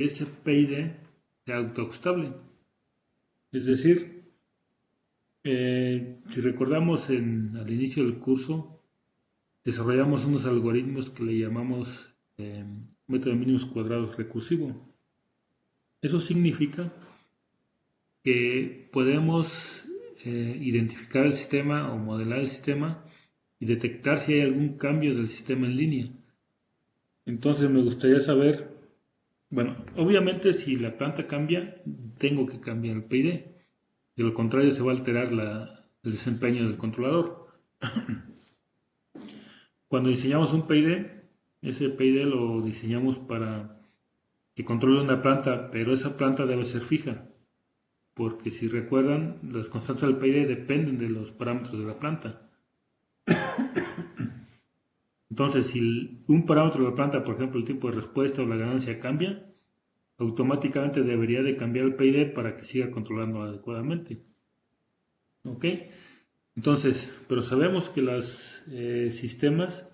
ese PID sea autoajustable. Es decir, si recordamos al inicio del curso, desarrollamos unos algoritmos que le llamamos método de mínimos cuadrados recursivo. Eso significa que podemos identificar el sistema o modelar el sistema y detectar si hay algún cambio del sistema en línea. Entonces me gustaría saber, bueno, obviamente si la planta cambia, tengo que cambiar el PID. De lo contrario se va a alterar el desempeño del controlador. Cuando diseñamos un PID, ese PID lo diseñamos para que controle una planta, pero esa planta debe ser fija, porque si recuerdan, las constantes del PID dependen de los parámetros de la planta. Entonces, si un parámetro de la planta, por ejemplo, el tiempo de respuesta o la ganancia cambia, automáticamente debería de cambiar el PID para que siga controlando adecuadamente. ¿Ok? Entonces, pero sabemos que los sistemas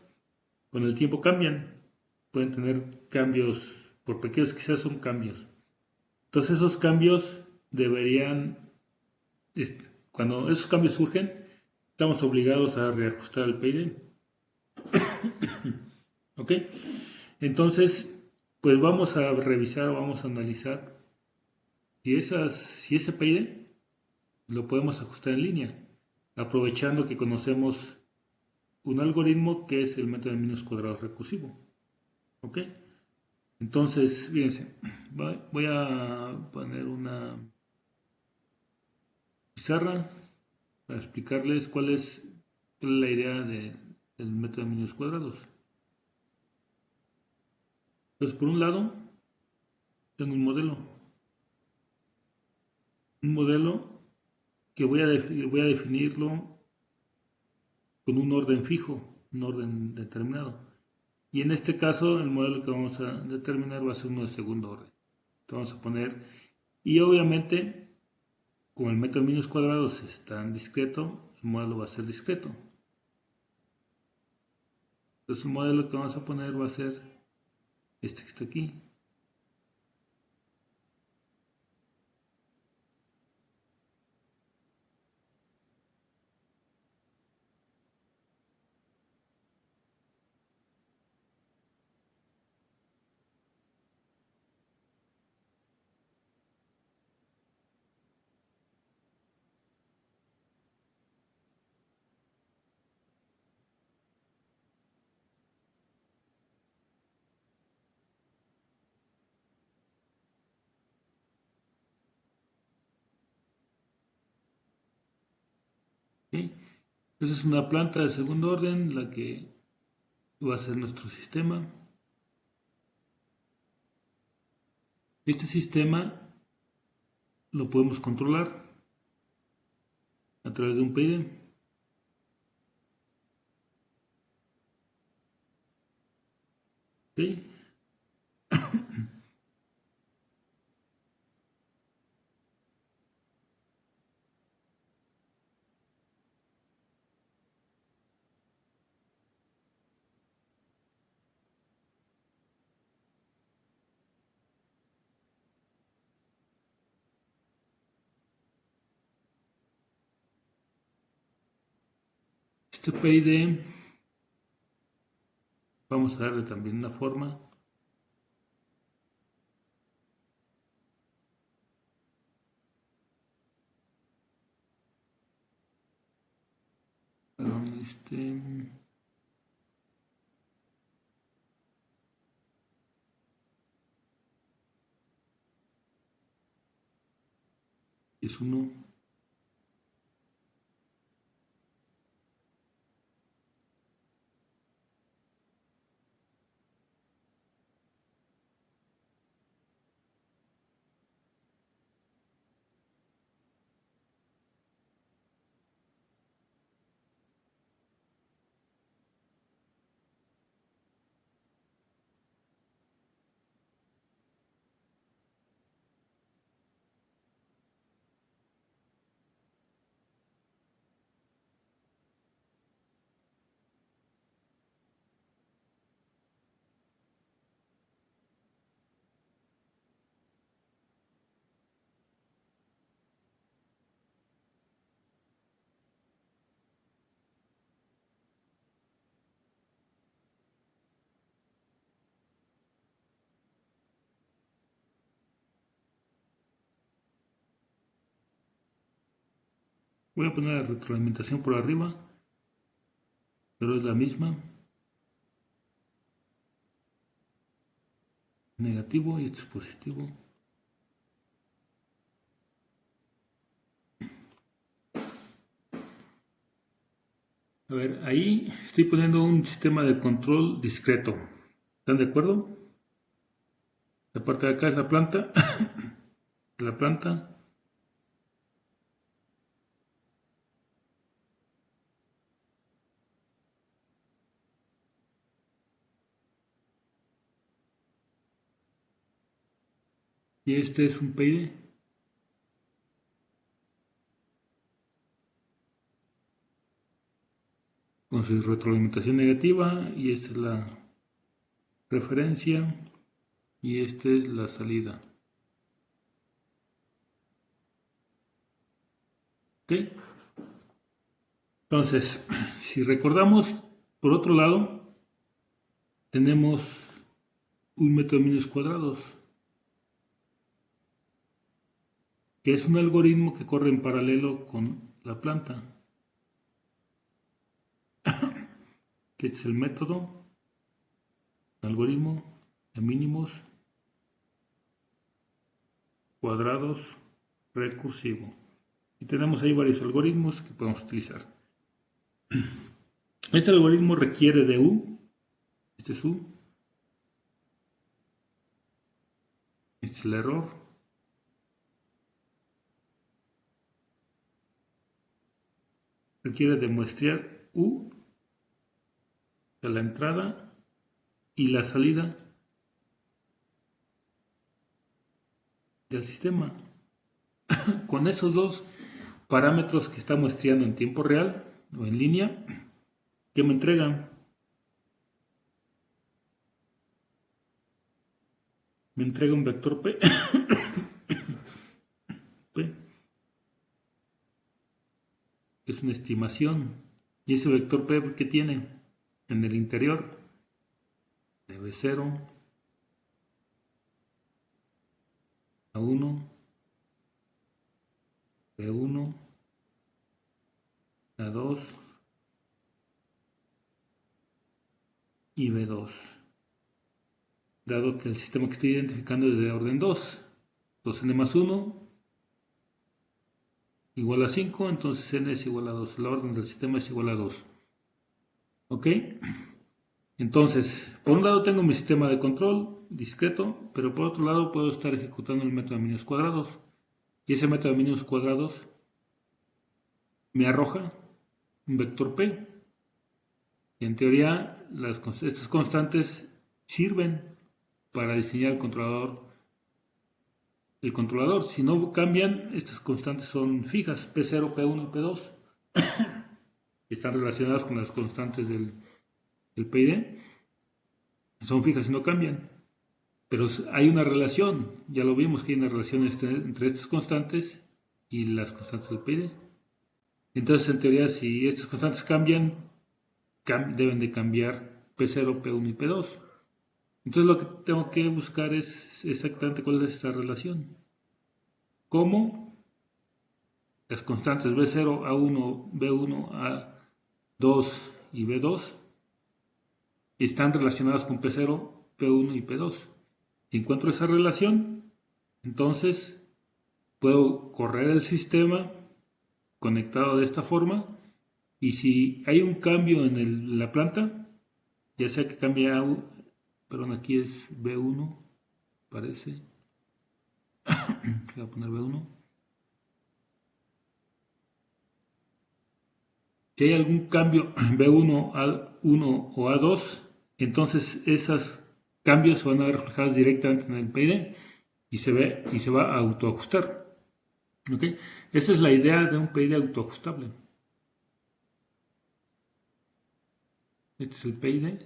con el tiempo cambian, pueden tener cambios, por pequeños que sean, son cambios. Entonces esos cambios deberían, cuando esos cambios surgen, estamos obligados a reajustar el PID. ¿Ok? Entonces, pues vamos a revisar, vamos a analizar si ese PID lo podemos ajustar en línea, aprovechando que conocemos un algoritmo que es el método de mínimos cuadrados recursivo. ¿Ok? Entonces, fíjense, voy a poner una pizarra para explicarles cuál es la idea del método de mínimos cuadrados. Entonces, por un lado, tengo un modelo que voy a definirlo con un orden fijo, un orden determinado. Y en este caso, el modelo que vamos a determinar va a ser uno de segundo orden. Entonces, vamos a poner, y obviamente, como el método de mínimos cuadrados es tan discreto, el modelo va a ser discreto. Entonces, el modelo que vamos a poner va a ser este que está aquí. ¿Sí? Esa es una planta de segundo orden, la que va a ser nuestro sistema. Este sistema lo podemos controlar a través de un PID. ¿Sí? Este PID vamos a darle también una forma. Perdón, es uno. Voy a poner la retroalimentación por arriba, pero es la misma. Negativo y esto es positivo. A ver, ahí estoy poniendo un sistema de control discreto. ¿Están de acuerdo? La parte de acá es la planta. La planta. Y este es un PID. Con su retroalimentación negativa. Y esta es la referencia. Y esta es la salida. ¿Ok? Entonces, si recordamos, por otro lado, tenemos un metro de medios cuadrados, que es un algoritmo que corre en paralelo con la planta, que es el método, algoritmo de mínimos cuadrados recursivo. Y tenemos ahí varios algoritmos que podemos utilizar. Este algoritmo requiere de U, este es U, este es el error, requiere de muestrear U de la entrada y la salida del sistema. Con esos dos parámetros que está muestreando en tiempo real o en línea, ¿qué me entregan? Me entrega un vector P, P, que es una estimación. Y ese vector P que tiene en el interior de B0 a 1, B1 a 2 y B2. Dado que el sistema que estoy identificando es de orden 2. Entonces n más 1 igual a 5, entonces n es igual a 2. La orden del sistema es igual a 2. ¿Ok? Entonces, por un lado tengo mi sistema de control discreto, pero por otro lado puedo estar ejecutando el método de mínimos cuadrados. Y ese método de mínimos cuadrados me arroja un vector P. Y en teoría, estas constantes sirven para diseñar el controlador. Si no cambian, estas constantes son fijas, P0, P1 y P2. Están relacionadas con las constantes del PID. Son fijas y no cambian. Pero hay una relación, ya lo vimos que hay una relación entre estas constantes y las constantes del PID. Entonces, en teoría, si estas constantes cambian, deben de cambiar P0, P1 y P2. Entonces, lo que tengo que buscar es exactamente cuál es esta relación. ¿Cómo? Las constantes B0, A1, B1, A2 y B2 están relacionadas con P0, P1 y P2. Si encuentro esa relación, entonces puedo correr el sistema conectado de esta forma y si hay un cambio en la planta, ya sea que cambie perdón, aquí es B1, parece, voy a poner B1. Si hay algún cambio B1, A1 o A2, entonces esos cambios se van a ver reflejados directamente en el PID y se va a autoajustar. ¿Okay? Esa es la idea de un PID autoajustable. Este es el PID.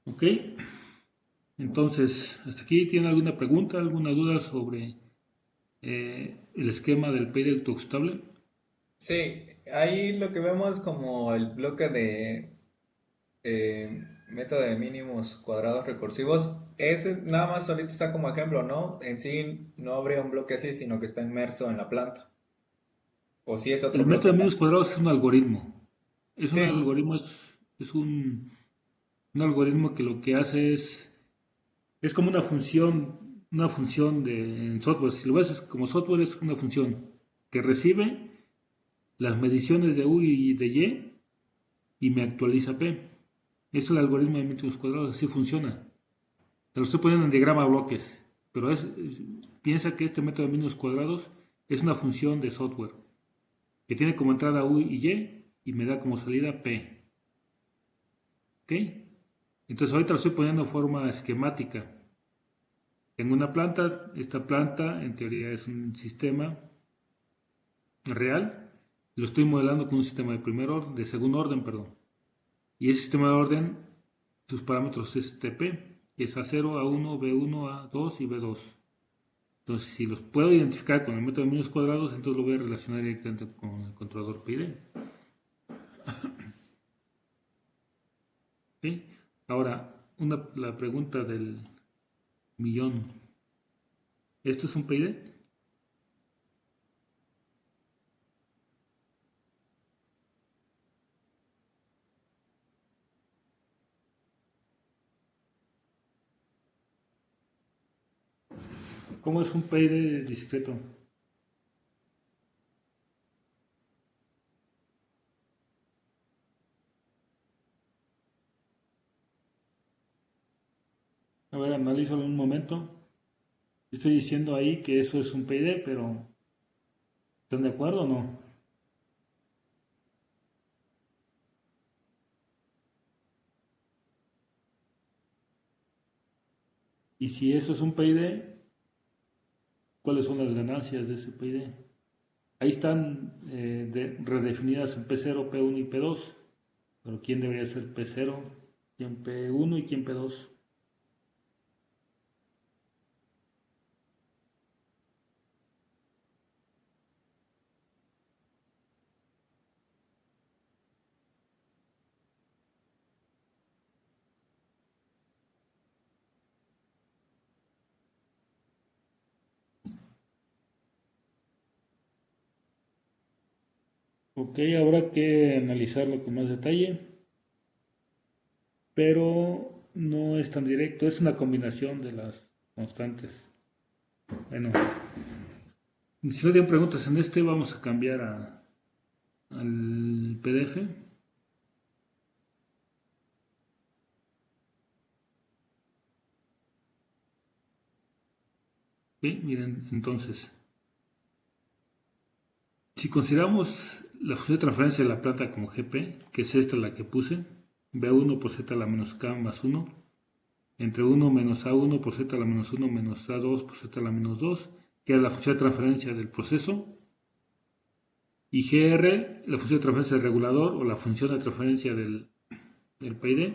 ¿Ok? Entonces, ¿hasta aquí tiene alguna pregunta, alguna duda sobre el esquema del PID autoajustable? Sí, ahí lo que vemos como el bloque de método de mínimos cuadrados recursivos, ese nada más ahorita está como ejemplo, ¿no? En sí no habría un bloque así, sino que está inmerso en la planta. O si es otro El bloque método de medios aparte. cuadrados es un algoritmo. Es un Sí, algoritmo, es un algoritmo que lo que hace es como una función en software. Si lo ves como software, es una función que recibe las mediciones de U y de y me actualiza P. Es el algoritmo de métodos cuadrados, así funciona. Te lo estoy poniendo en diagrama a bloques, pero piensa que este método de mínimos cuadrados es una función de software que tiene como entrada U y me da como salida P. ¿Ok? Entonces ahorita lo estoy poniendo en forma esquemática. Tengo una planta, esta planta en teoría es un sistema real, lo estoy modelando con un sistema de segundo orden, perdón. Y ese sistema de orden, sus parámetros es TP, que es A0, A1, B1, A2 y B2. Entonces, si los puedo identificar con el método de medios cuadrados, entonces lo voy a relacionar directamente con el controlador PID. ¿Sí? Ahora, la pregunta del millón. ¿Esto es un PID? ¿Cómo es un PID discreto? A ver, analízalo un momento. Estoy diciendo ahí que eso es un PID, pero ¿están de acuerdo o no? Y si eso es un PID, ¿cuáles son las ganancias de ese PID? Ahí están redefinidas en P0, P1 y P2, pero ¿quién debería ser P0? ¿Quién P1 y quién P2? Ok, habrá que analizarlo con más detalle, pero no es tan directo, es una combinación de las constantes. Bueno, si no tienen preguntas en este, vamos a cambiar al PDF. Sí, miren, entonces, si consideramos la función de transferencia de la planta como GP, que es esta la que puse, B1 por Z a la menos K más 1, entre 1 menos A1 por Z a la menos 1 menos A2 por Z a la menos 2, que es la función de transferencia del proceso, y GR, la función de transferencia del regulador o la función de transferencia del PID,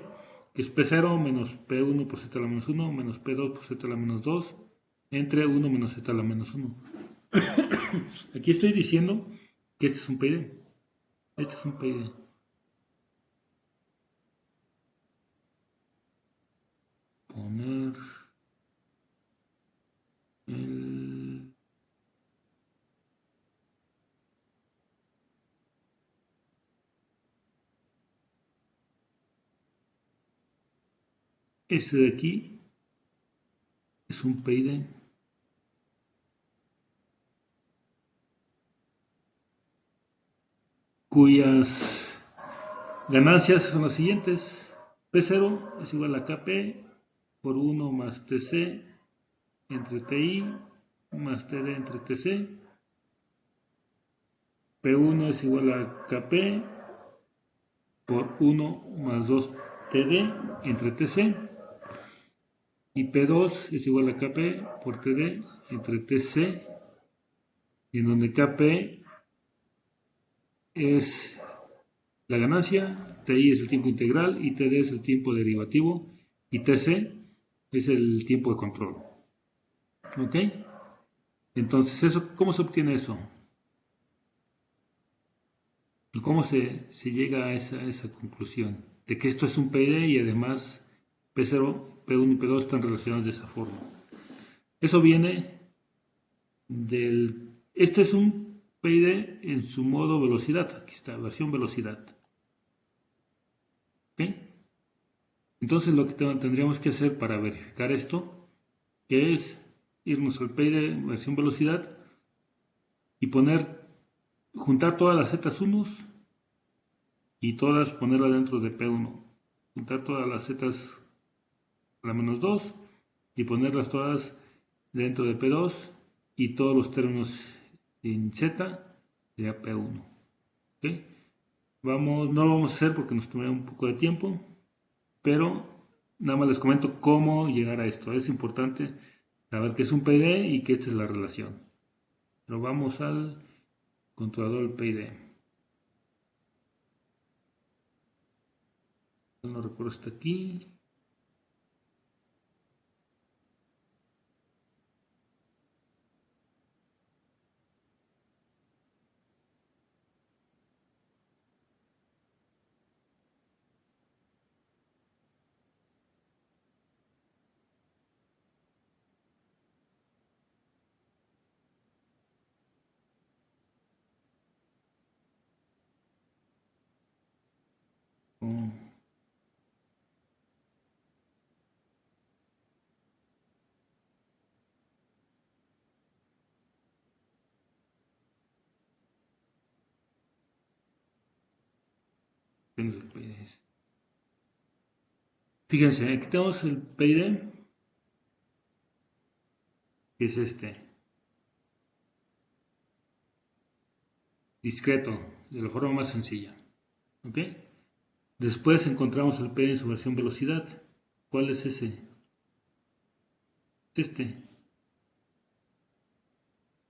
que es P0 menos P1 por Z a la menos 1 menos P2 por Z a la menos 2, entre 1 menos Z a la menos 1. Aquí estoy diciendo que este es un PID. Este es un PID. Poner el... Este de aquí es un PID cuyas ganancias son las siguientes. P0 es igual a KP por 1 más TC entre TI más TD entre TC. P1 es igual a KP por 1 más 2 TD entre TC. Y P2 es igual a KP por TD entre TC, en donde KP es la ganancia, TI es el tiempo integral y TD es el tiempo derivativo y TC Es el tiempo de control. ¿Ok? Entonces, ¿cómo se obtiene eso? ¿Cómo se llega a esa conclusión? De que esto es un PID y además P0, P1 y P2 están relacionados de esa forma. Eso viene Este es un PID en su modo velocidad. Aquí está, versión velocidad. ¿Ok? Entonces lo que tendríamos que hacer para verificar esto, que es irnos al PID versión velocidad y juntar todas las Z1 y todas ponerlas dentro de P1. Juntar todas las Z a la menos 2 y ponerlas todas dentro de P2 y todos los términos en Z sería P1. ¿Okay? No lo vamos a hacer porque nos tomará un poco de tiempo, pero nada más les comento cómo llegar a esto. Es importante saber que es un PID y que esta es la relación. Pero vamos al controlador PID. No recuerdo, está aquí. Oh, tenemos el PID. Fíjense, aquí tenemos el PID, que es discreto, de la forma más sencilla. ¿Ok? Después encontramos el PID en su versión velocidad. ¿Cuál es ese? Este.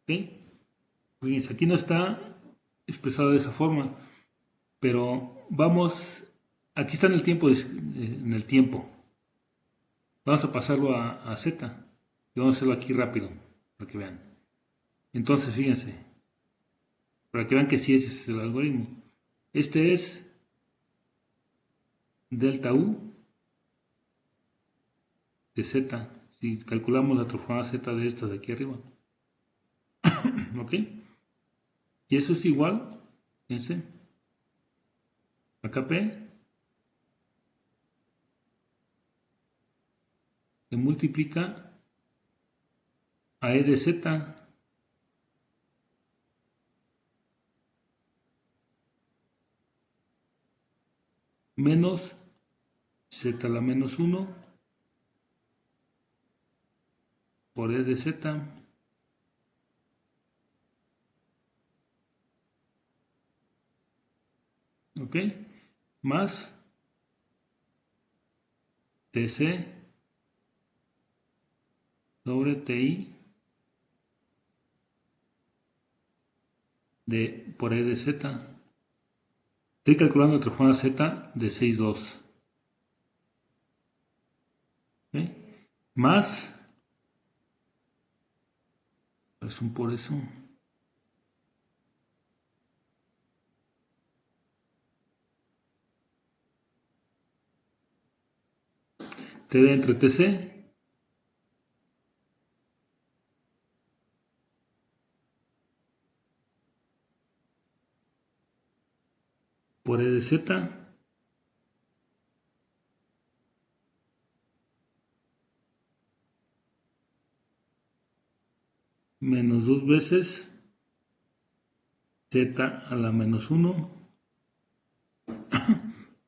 ¿Ok? Fíjense, aquí no está expresado de esa forma, pero aquí está en el tiempo, Vamos a pasarlo a Z y vamos a hacerlo aquí rápido, para que vean. Entonces, fíjense, para que vean que sí ese es el algoritmo. Este es delta U de Z, si calculamos la transformada Z de esta de aquí arriba. ¿Ok? Y eso es igual, fíjense, acá P, que multiplica a E de Z menos Z a la menos 1 por E de Z ¿ok? Más TC sobre TI por E de Z. Estoy calculando la transformada Z de 6,2. ¿Ok? Más, es un por eso, TD entre TC por E de Z menos 2 veces Z a la menos 1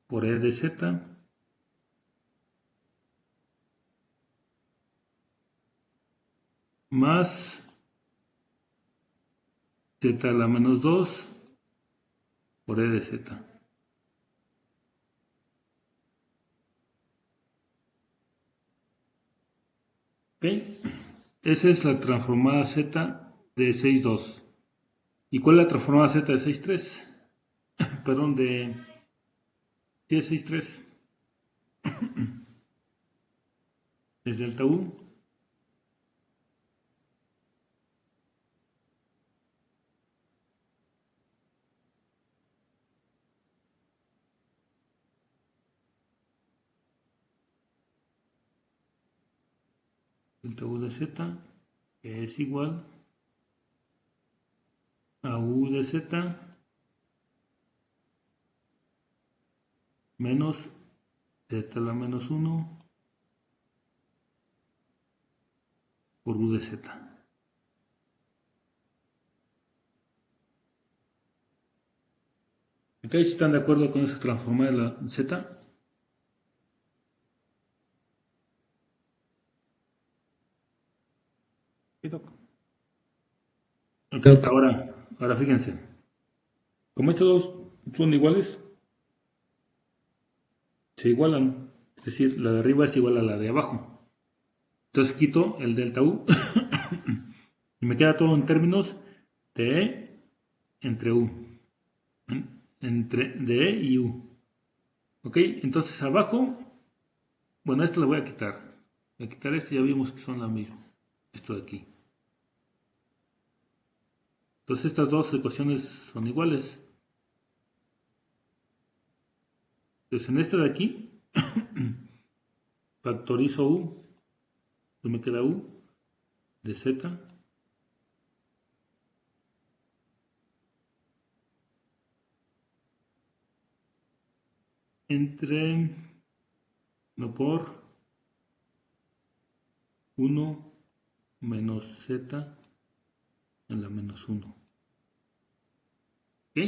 por E de Z más Z a la menos 2 por E de Z. ¿Ok? Esa es la transformada Z de 6,2. ¿Y cuál es la transformada Z de 6,3? Perdón, de 6,3. es delta U. Delta U de Z, que es igual a U de Z menos Z a la menos 1 por U de Z. ¿Ok? Si están de acuerdo con esa transformada de la Z. Ok, ahora fíjense. Como estos dos son iguales, se igualan. Es decir, la de arriba es igual a la de abajo. Entonces quito el delta U y me queda todo en términos de E entre U. Entre de E y U. Ok, entonces abajo, bueno, esto lo voy a quitar. Voy a quitar esto, ya vimos que son la misma. Esto de aquí. Entonces estas dos ecuaciones son iguales. Entonces en este de aquí, factorizo U. Entonces me queda U de Z entre, no por 1 menos Z en la menos 1. ¿Ok?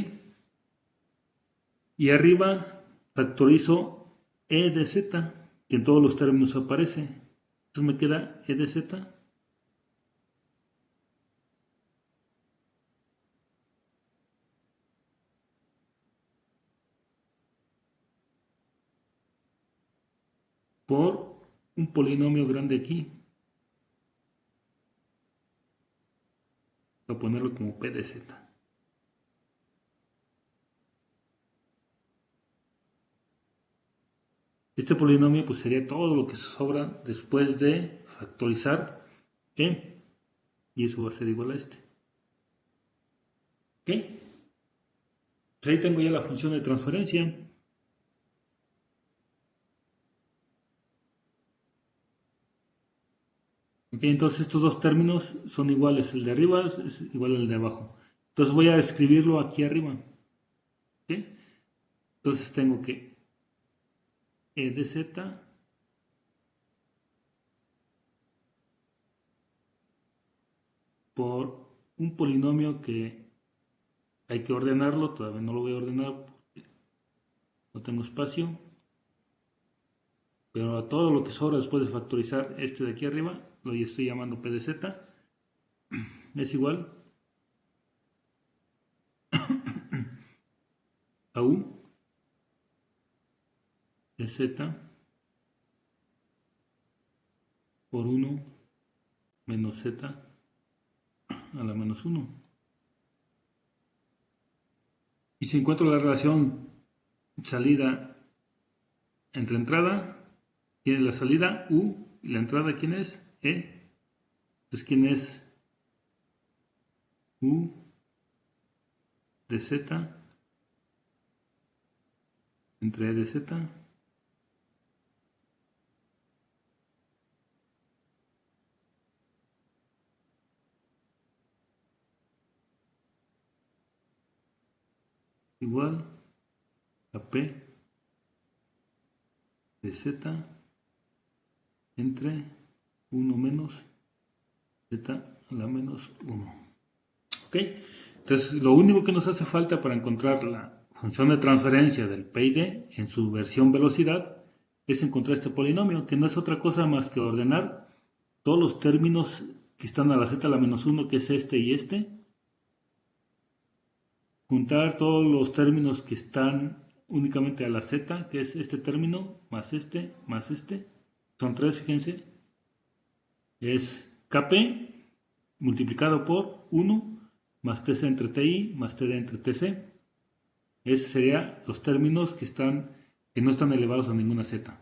Y arriba factorizo E de Z, que en todos los términos aparece. Entonces me queda E de Z por un polinomio grande aquí. Voy a ponerlo como P de Z. Este polinomio pues sería todo lo que sobra después de factorizar E. Y eso va a ser igual a este. ¿Ok? Pues ahí tengo ya la función de transferencia. ¿Ok? Entonces estos dos términos son iguales. El de arriba es igual al de abajo. Entonces voy a escribirlo aquí arriba. ¿Ok? Entonces tengo que E de Z por un polinomio que hay que ordenarlo. Todavía no lo voy a ordenar porque no tengo espacio. Pero a todo lo que sobra después de factorizar este de aquí arriba, lo estoy llamando P de Z, es igual a U de Z por 1 menos Z a la menos 1. Y si encuentro la relación salida entre entrada, ¿quién es la salida? U. ¿Y la entrada quién es? E. Entonces, ¿quién es U de Z entre E de Z? Igual a P de Z entre 1 menos Z a la menos 1. ¿Ok? Entonces, lo único que nos hace falta para encontrar la función de transferencia del PID en su versión velocidad es encontrar este polinomio, que no es otra cosa más que ordenar todos los términos que están a la z a la menos 1, que es este y este, juntar todos los términos que están únicamente a la z, que es este término, más este, son tres, fíjense, es Kp multiplicado por 1 más Tc entre Ti más Td entre Tc. Esos serían los términos que no están elevados a ninguna z.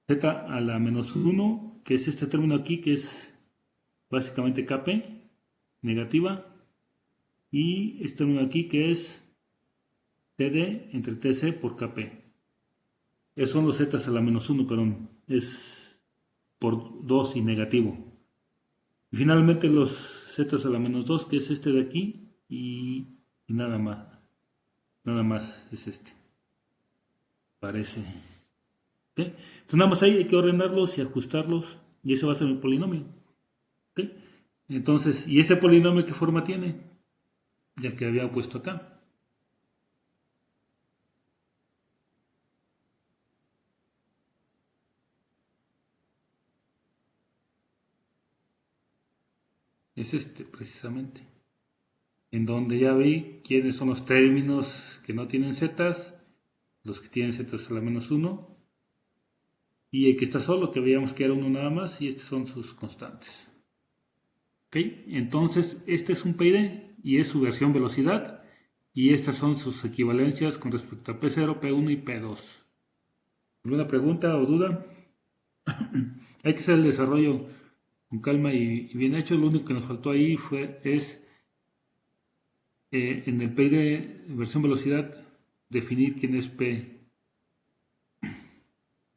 Z a la menos 1, que es este término aquí, que es básicamente Kp, negativa, y este término aquí, que es TD entre TC por Kp. Esos son los Z a la menos 1, perdón, es por 2 y negativo. Y finalmente los Z a la menos 2, que es este de aquí, y nada más. Nada más es este. Parece. ¿Ok? Entonces nada más ahí hay que ordenarlos y ajustarlos. Y ese va a ser mi polinomio. ¿Ok? Entonces, ¿y ese polinomio qué forma tiene? Ya que había puesto acá. Es este, precisamente. En donde ya vi quiénes son los términos que no tienen zetas, los que tienen zetas a la menos 1, y el que está solo, que veíamos que era uno nada más, y estos son sus constantes. ¿Ok? Entonces, este es un PID y es su versión velocidad, y estas son sus equivalencias con respecto a P0, P1 y P2. ¿Alguna pregunta o duda? Hay que hacer el desarrollo con calma y bien hecho. Lo único que nos faltó ahí es en el PID versión velocidad definir quién es P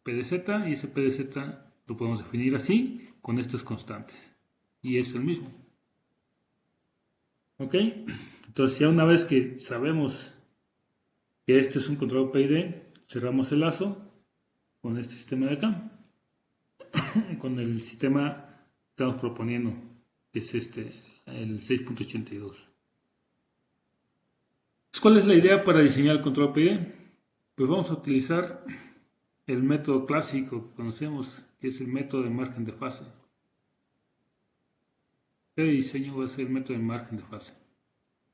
de Z, y ese P de Z lo podemos definir así con estas constantes. Y es el mismo. ¿Ok? Entonces ya una vez que sabemos que este es un control PID, cerramos el lazo con este sistema de acá, con el sistema que estamos proponiendo, que es este, el 6.82. ¿Cuál es la idea para diseñar el control PID? Pues vamos a utilizar el método clásico que conocemos, que es el método de margen de fase. Este diseño va a ser el método de margen de fase.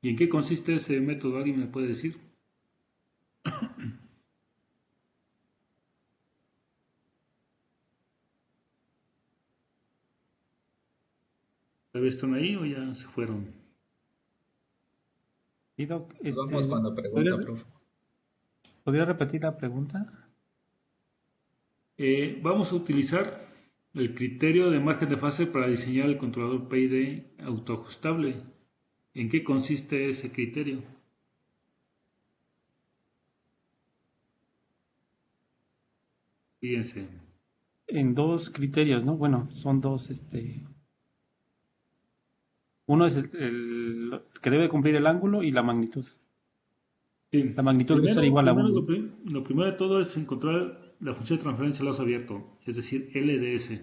¿Y en qué consiste ese método? ¿Alguien me puede decir? ¿Todavía están ahí o ya se fueron? Y Doc, Nos vamos cuando ¿podría, pregunta, profe. podría repetir la pregunta? Vamos a utilizar el criterio de margen de fase para diseñar el controlador PID autoajustable. ¿En qué consiste ese criterio? Fíjense. En dos criterios, ¿no? Bueno, son dos, uno es el que debe cumplir el ángulo y la magnitud. Sí. La magnitud debe ser Primero, igual a primero uno, ¿no? lo primero de todo es encontrar la función de transferencia de lazo abierto, es decir, LDS.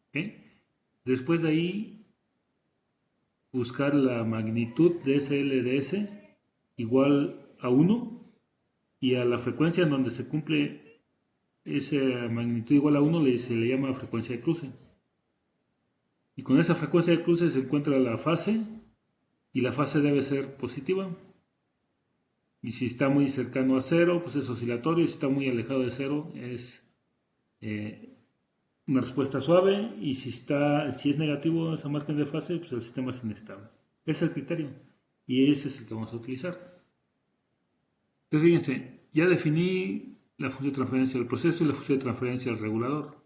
¿Ok? Después de ahí, buscar la magnitud de ese LDS igual a 1, y a la frecuencia en donde se cumple esa magnitud igual a 1 se le llama frecuencia de cruce. Y con esa frecuencia de cruce se encuentra la fase, y la fase debe ser positiva. Y si está muy cercano a cero, pues es oscilatorio. Y si está muy alejado de cero, es eh, una respuesta suave. Y si es negativo esa margen de fase, pues el sistema es inestable. Ese es el criterio. Y ese es el que vamos a utilizar. Entonces, fíjense, ya definí la función de transferencia del proceso y la función de transferencia del regulador.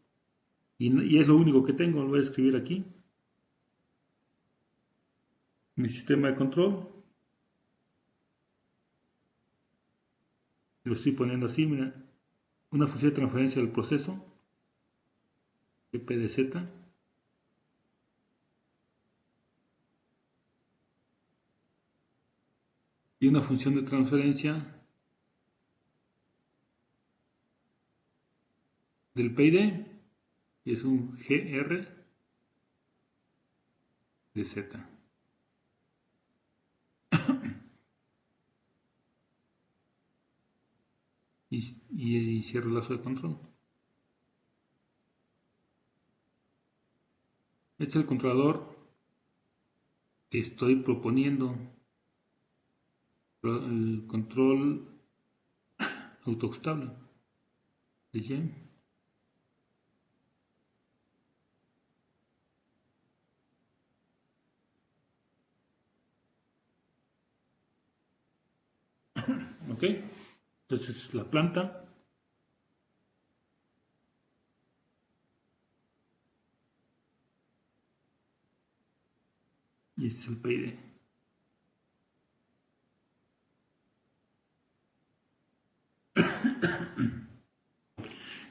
Y es lo único que tengo. Lo voy a escribir aquí. Mi sistema de control. Lo estoy poniendo así, mira. Una función de transferencia del proceso, P de Z, y una función de transferencia del PID, que es un GR de Z. Y cierro el lazo de control. Este es el controlador que estoy proponiendo, el control autoajustable de Y. ¿Ok? Entonces la planta Y este es el PID.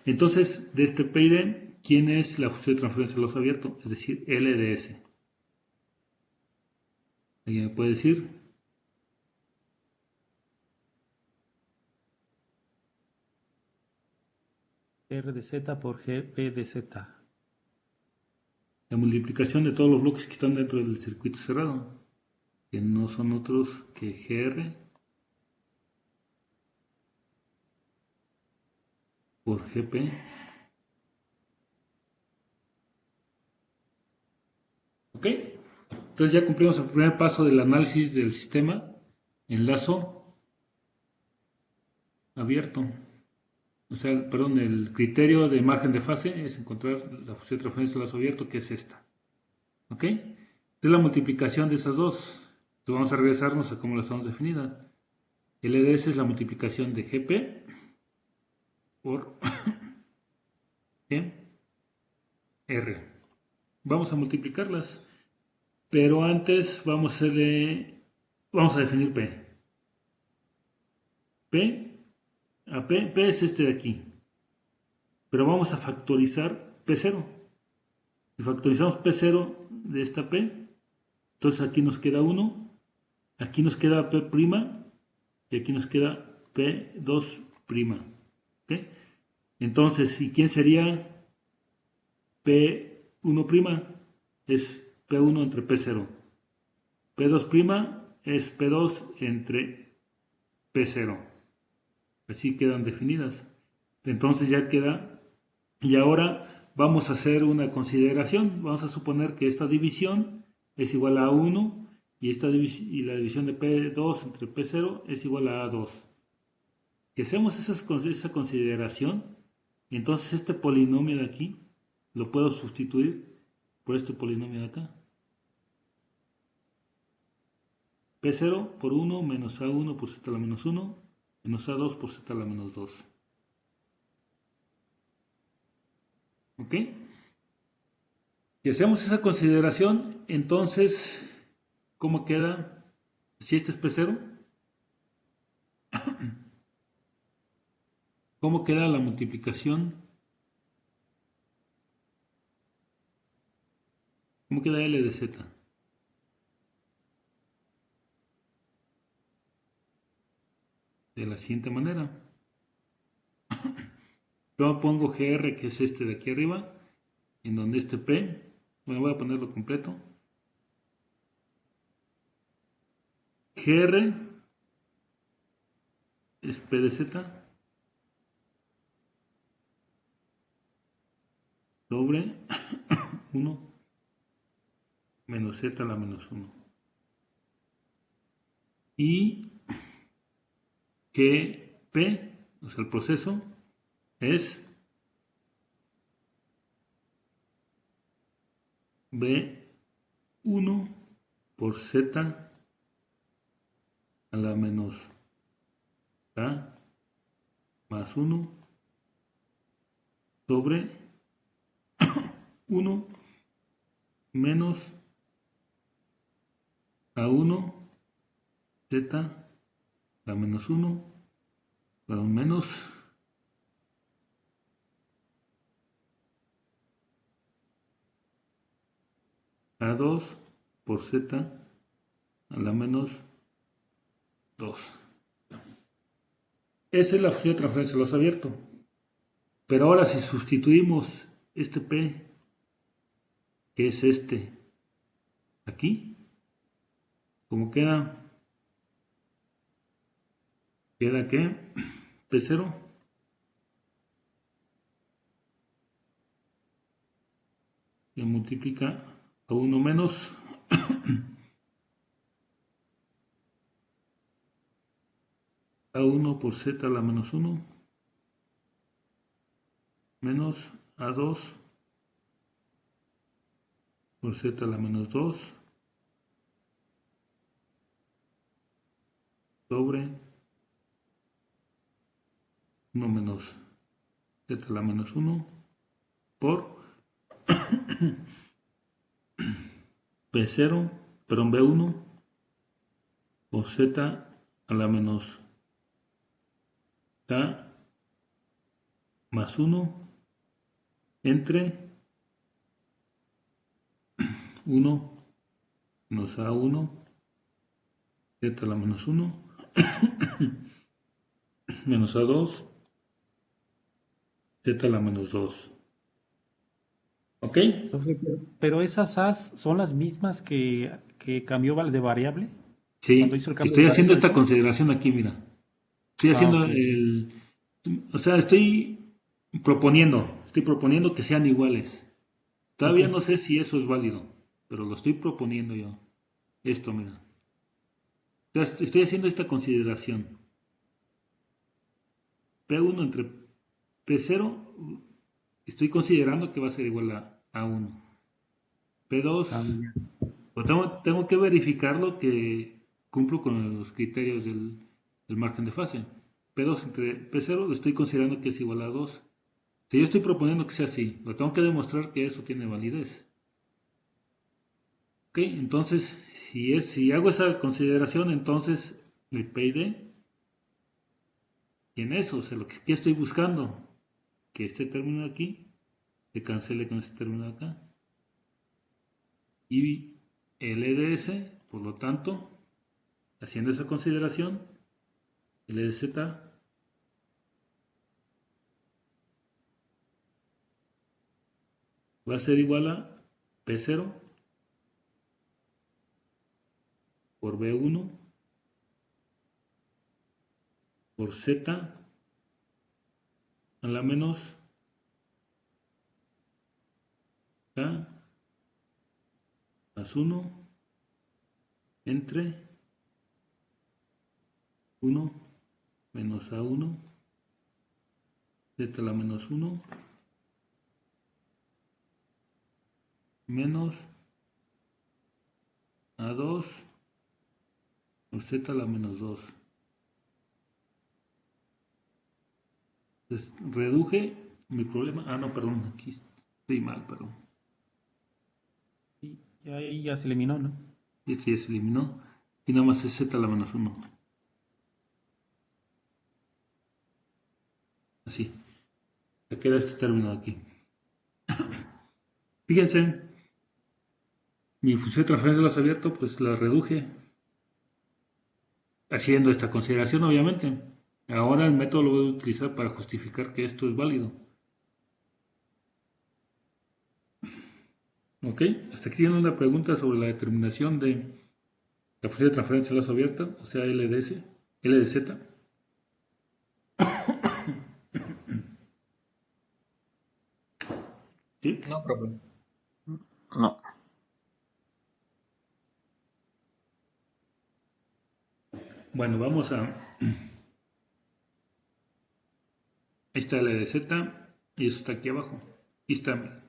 Entonces, de este PID, ¿quién es la función de transferencia de losa abierto? Es decir, LDS. ¿Alguien me puede decir? R de Z por GP de Z. La multiplicación de todos los bloques que están dentro del circuito cerrado, que no son otros que GR por GP. ¿Ok? Entonces ya cumplimos el primer paso del análisis del sistema en lazo abierto. O sea, perdón, el criterio de margen de fase es encontrar la función de transferencia de lazo abierto, que es esta. ¿Ok? Es la multiplicación de esas dos. Entonces vamos a regresarnos a cómo las estamos definidas. LDS es la multiplicación de GP por R. Vamos a multiplicarlas. Pero antes vamos a definir P. P es este de aquí. Pero vamos a factorizar P0. Si factorizamos P0 de esta P, entonces aquí nos queda 1, aquí nos queda P' y aquí nos queda P2'. ¿Okay? Entonces, ¿y quién sería P1'? Es P1 entre P0. P2' es P2 entre P0. Así quedan definidas. Entonces ya queda. Y ahora vamos a hacer una consideración. Vamos a suponer que esta división es igual a 1 y, y la división de P2 entre P0 es igual a A2. Si hacemos esa consideración, entonces este polinomio de aquí lo puedo sustituir por este polinomio de acá. P0 por 1 menos A1 por Z a la menos 1 menos A2 por Z a la menos 2. ¿Ok? Si hacemos esa consideración, entonces, ¿cómo queda? Si este es P0, ¿cómo queda la multiplicación? ¿Cómo queda L de Z? De la siguiente manera. Yo pongo GR, que es este de aquí arriba, en donde este P, bueno, voy a ponerlo completo. GR es P de Z sobre 1 menos Z a la menos 1. Y que P, o sea, el proceso, es B1 por Z a la menos K más 1 sobre 1 menos A1 Z a menos 1, perdón, menos A2 por Z a la menos 2. Esa es la función de transferencia de lazo abierto. Pero ahora si sustituimos este P, que es este, aquí, ¿cómo queda? ¿Queda qué? P0 que multiplica a 1 menos A1 por Z a la menos 1 menos A2 por Z a la menos 2 sobre 1 menos Z a la menos 1 por P0 perdón, B1 por Z a la menos K más 1 entre 1 menos A1 Z a la menos 1 menos A2 Z a la menos 2. ¿Ok? Entonces, pero esas As son las mismas que cambió de variable cuando Sí, hizo el cambio de estoy haciendo esta variable. consideración aquí, mira. Estoy Ah, haciendo ok. el... O sea, estoy proponiendo que sean iguales. Ok. Todavía no sé si eso es válido, pero lo estoy proponiendo yo. Esto, mira. Estoy haciendo esta consideración. P1 entre P0, estoy considerando que va a ser igual a A1. P2, Ah, ya. pues tengo que verificarlo que cumplo con los criterios del margen de fase. P2 entre P0 lo estoy considerando que es igual a 2. Si yo estoy proponiendo que sea así, lo tengo que demostrar que eso tiene validez. Ok, entonces, si hago esa consideración, entonces el PID tiene eso, o sea, lo que estoy buscando, que este término aquí se cancele con este término de acá. Y el EDS, por lo tanto, haciendo esa consideración, el EDZ va a ser igual a P0 por B1 por Z a la menos K más 1 entre 1 menos A1 Z a la menos 1 menos A2 por Z a la menos 2. Entonces, reduje mi problema. Ah, no, perdón, aquí estoy mal, perdón. Y ahí ya se eliminó, ¿no? Este ya se eliminó. Y nada más es Z a la menos 1. Así. Se queda este término aquí. Fíjense, mi función de transferencia de los abiertos, pues la reduje haciendo esta consideración, obviamente. Ahora el método lo voy a utilizar para justificar que esto es válido. ¿Ok? Hasta aquí tienen una pregunta sobre la determinación de la función de transferencia de lazo abierta, o sea, LDS, LDZ. ¿Sí? No, profe. No. Bueno, vamos a esta LDZ y eso está aquí abajo. Y está,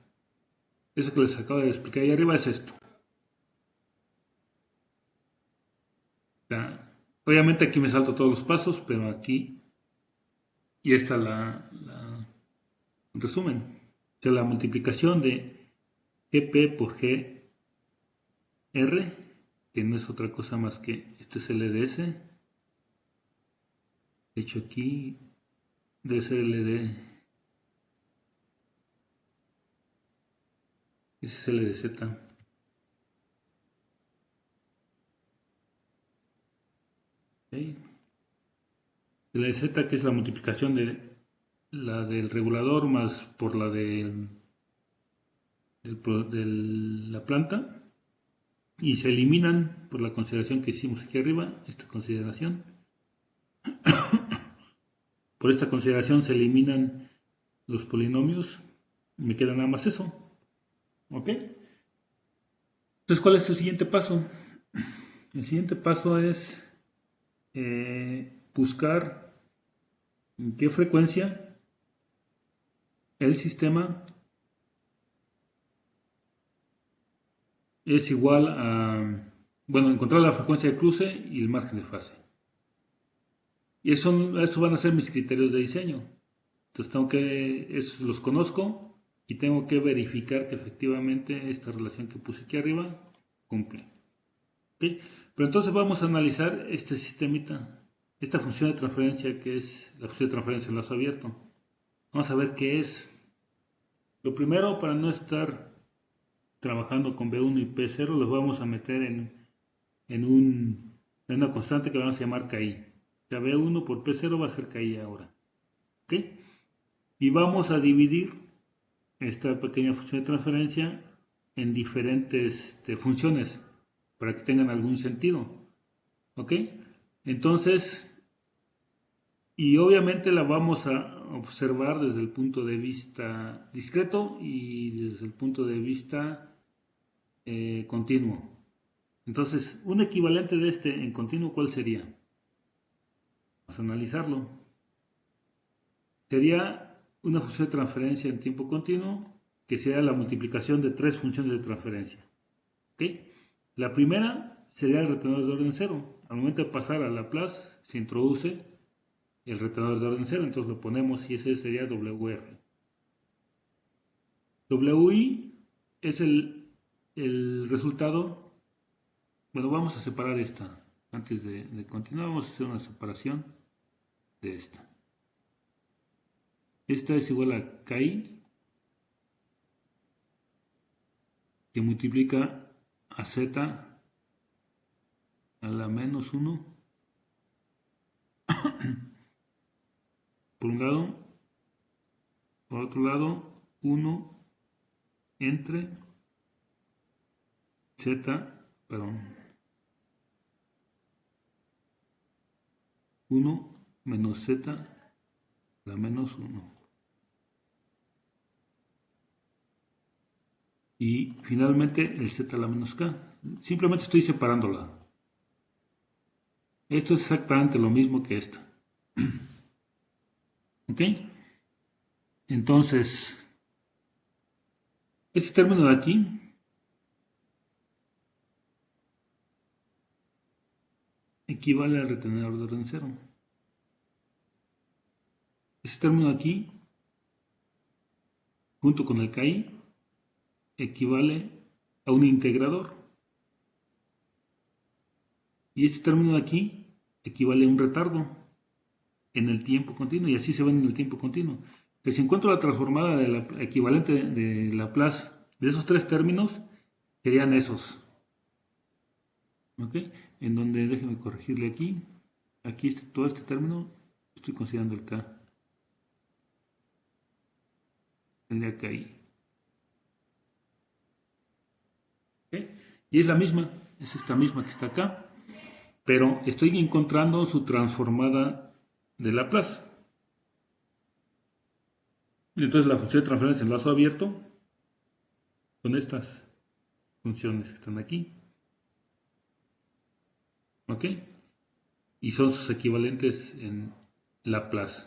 eso que les acabo de explicar ahí arriba es esto. Obviamente aquí me salto todos los pasos, pero aquí y está el resumen. O sea, la multiplicación de GP por GR, que no es otra cosa más que este es el LDS. De hecho aquí debe ser LD, ese es LDZ. ¿Okay? LDZ que es la multiplicación de la del regulador más por la de la planta y se eliminan por la consideración que hicimos aquí arriba, esta consideración. Por esta consideración se eliminan los polinomios y me queda nada más eso. ¿Ok? Entonces, ¿cuál es el siguiente paso? El siguiente paso es buscar en qué frecuencia el sistema es igual a, bueno, encontrar la frecuencia de cruce y el margen de fase. Y eso van a ser mis criterios de diseño. Entonces esos los conozco y tengo que verificar que efectivamente esta relación que puse aquí arriba cumple. ¿Ok? Pero entonces vamos a analizar este sistemita, esta función de transferencia que es la función de transferencia en lazo abierto. Vamos a ver qué es. Lo primero, para no estar trabajando con B1 y P0, los vamos a meter en una constante que vamos a llamar KI. O sea, B1 por P0 va a ser KI ahora. ¿Ok? Y vamos a dividir esta pequeña función de transferencia en diferentes funciones para que tengan algún sentido. ¿Ok? Entonces, y obviamente la vamos a observar desde el punto de vista discreto y desde el punto de vista continuo. Entonces, un equivalente de este en continuo, ¿cuál sería? Vamos a analizarlo. Sería una función de transferencia en tiempo continuo que sea la multiplicación de tres funciones de transferencia. ¿Ok? La primera sería el retenedor de orden cero. Al momento de pasar a Laplace, se introduce el retenedor de orden cero, entonces lo ponemos y ese sería WR. WI es el resultado. Bueno, vamos a separar esta. Antes de continuar, vamos a hacer una separación de esta. Esta es igual a KI, que multiplica a Z a la menos 1, por un lado, por otro lado, 1 entre Z, perdón, 1 menos Z a la menos 1. Y finalmente el Z a la menos K. Simplemente estoy separándola. Esto es exactamente lo mismo que esto. ¿Ok? Entonces, este término de aquí equivale al retenedor de orden cero. Este término de aquí, junto con el KI, equivale a un integrador. Y este término de aquí equivale a un retardo en el tiempo continuo, y así se ven en el tiempo continuo. Que si encuentro la transformada de la equivalente de Laplace de esos tres términos, serían esos. ¿Ok? En donde, déjenme corregirle aquí. Aquí todo este término, estoy considerando el K. Tendría que ahí. ¿Ok? Y es la misma, es esta misma que está acá, pero estoy encontrando su transformada de Laplace. Y entonces la función de transferencia en lazo abierto con estas funciones que están aquí. ¿Ok? Y son sus equivalentes en Laplace.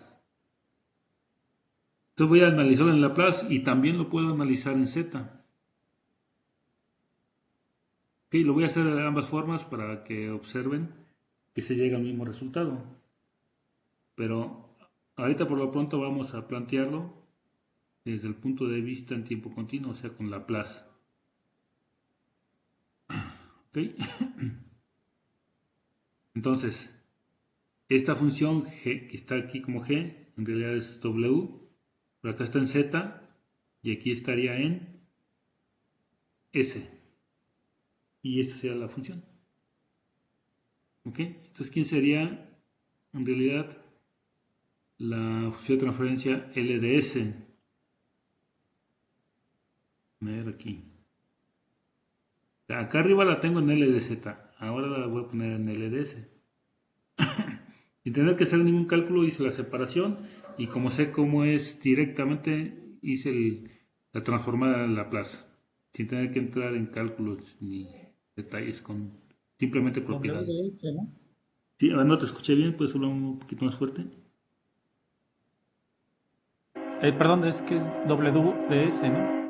Entonces voy a analizarlo en Laplace y también lo puedo analizar en Z. ¿Ok? Lo voy a hacer de ambas formas para que observen que se llega al mismo resultado. Pero ahorita por lo pronto vamos a plantearlo desde el punto de vista en tiempo continuo, o sea, con Laplace. ¿Ok? Entonces, esta función G, que está aquí como G, en realidad es W, pero acá está en Z, y aquí estaría en S. Y esa sería la función. ¿Ok? Entonces, ¿quién sería en realidad la función de transferencia LDS? A ver aquí. Acá arriba la tengo en LDZ, ahora la voy a poner en LDS. Sin tener que hacer ningún cálculo hice la separación y como sé cómo es directamente hice la transformada en Laplace. Sin tener que entrar en cálculos ni detalles con simplemente propiedades. WDS, ¿no? Sí, ahora no te escuché bien, puedes hablar un poquito más fuerte. Perdón, es que es WDS, ¿no?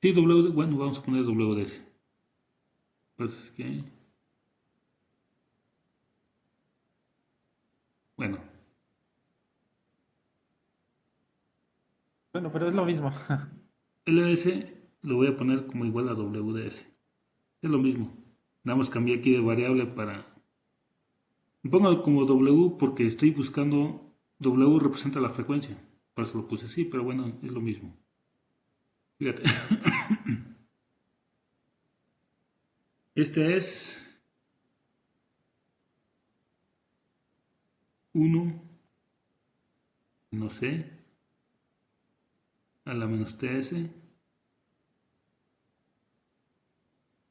Sí, W, bueno, vamos a poner WDS. Entonces, ¿qué? Bueno, Bueno, pero es lo mismo. LDS lo voy a poner como igual a WDS. Es lo mismo. Nada más cambié aquí de variable para... Me pongo como W porque estoy buscando... W representa la frecuencia. Por eso lo puse así, pero bueno, es lo mismo. Fíjate. Este es 1, no sé, a la menos TS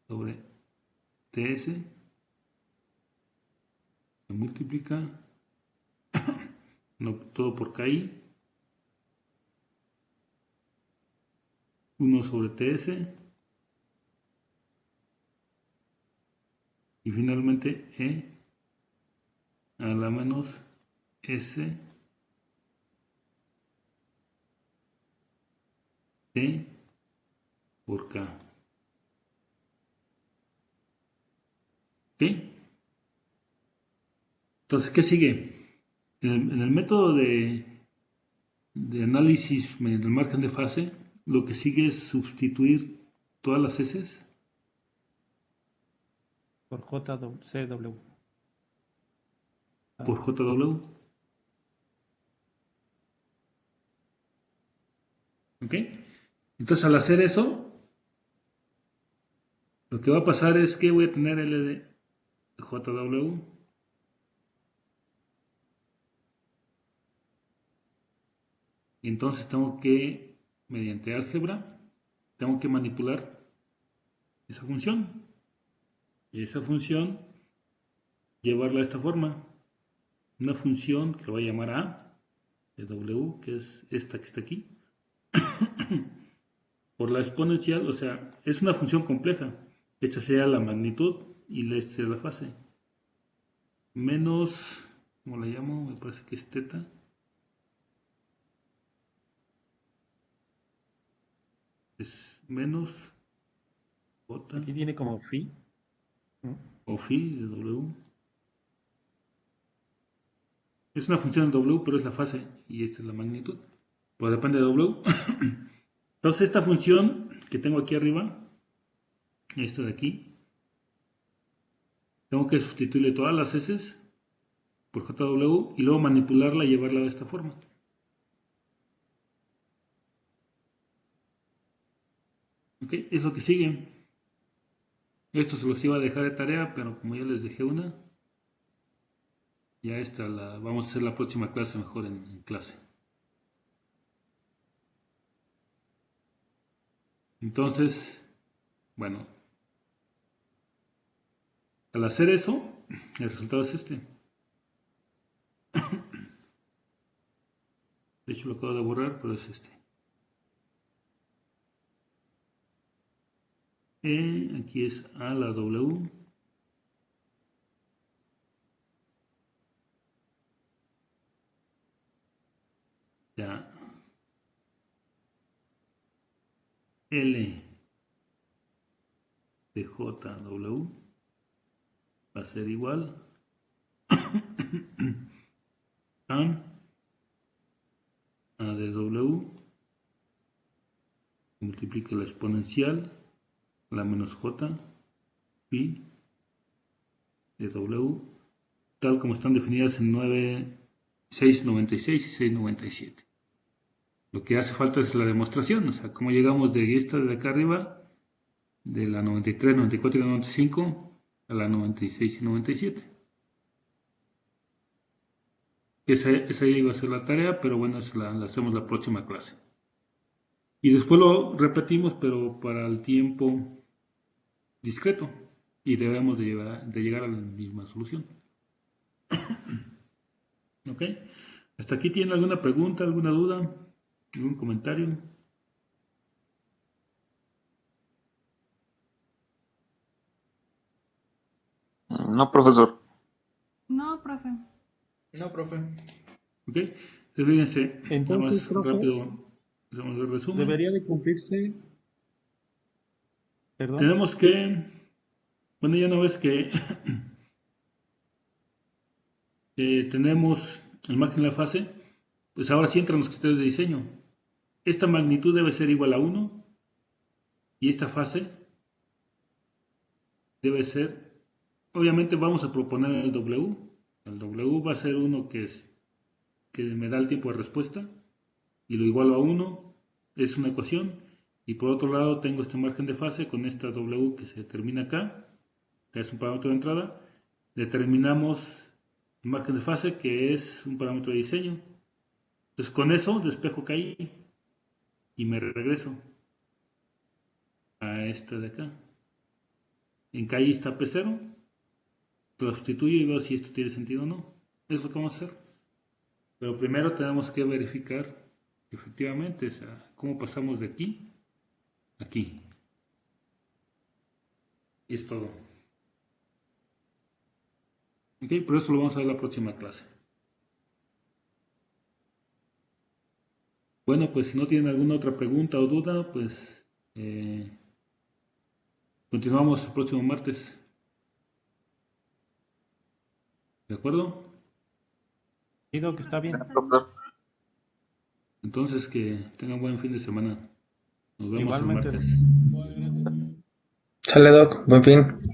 sobre TS, se multiplica, no, todo por KI, 1 sobre TS, y finalmente E a la menos S T por K. ¿Ok? Entonces, ¿qué sigue? En el método de análisis mediante el margen de fase, lo que sigue es sustituir todas las S Por JCW. por JW. ¿Ok? Entonces, al hacer eso, lo que va a pasar es que voy a tener L de JW y entonces tengo que, mediante álgebra, tengo que manipular esa función. Y esa función, llevarla de esta forma. Una función que lo voy a llamar A de W, que es esta que está aquí, por la exponencial, o sea, es una función compleja. Esta sería la magnitud y esta sería la fase. Menos, ¿cómo la llamo? Me parece que es teta. Es menos J Aquí viene como phi, ¿no? o phi de W. Es una función de W, pero es la fase y esta es la magnitud. Pues depende de W. Entonces esta función que tengo aquí arriba, esta de aquí, tengo que sustituirle todas las S por JW y luego manipularla y llevarla de esta forma. ¿Ok? Es lo que sigue. Esto se los iba a dejar de tarea, pero como ya les dejé una, ya esta la vamos a hacer la próxima clase mejor en clase. Entonces, bueno, al hacer eso, el resultado es este. De hecho lo acabo de borrar, pero es este. Aquí es A la W. Ya. L de JW va a ser igual a de W multiplica la exponencial, la menos J, pi de W, tal como están definidas en 696 y 697. Lo que hace falta es la demostración, o sea, cómo llegamos de esta de acá arriba, de la 93, 94 y 95 a la 96 y 97. Esa iba a ser la tarea, pero bueno, eso la hacemos la próxima clase. Y después lo repetimos, pero para el tiempo discreto. Y debemos de llegar a la misma solución. ¿Ok? ¿Hasta aquí tienen alguna pregunta, alguna duda, algún comentario? No, profesor. No, profe. No, profe. ¿Ok? Entonces, fíjense, nada Entonces, más profe, rápido, hacemos el resumen. debería de cumplirse, perdón, Tenemos que, bueno, ya una vez que tenemos el margen de la fase, pues ahora sí entran los criterios de diseño. Esta magnitud debe ser igual a 1 y esta fase debe ser, obviamente vamos a proponer el W. El W va a ser uno que me da el tiempo de respuesta y lo igualo a 1, es una ecuación. Y por otro lado tengo este margen de fase con esta W que se termina acá, que es un parámetro de entrada. Determinamos el margen de fase, que es un parámetro de diseño. Entonces con eso despejo KI y me regreso a esta de acá. En KI está P0, lo sustituyo y veo si esto tiene sentido o no. Es lo que vamos a hacer. Pero primero tenemos que verificar efectivamente, o sea, cómo pasamos de aquí a aquí. Y es todo. Ok, pero eso lo vamos a ver en la próxima clase. Bueno, pues si no tienen alguna otra pregunta o duda, pues continuamos el próximo martes. ¿De acuerdo? Digo que está bien. Profesor. Entonces que tengan buen fin de semana. Nos vemos el Igualmente. martes. Sale, Doc, buen fin.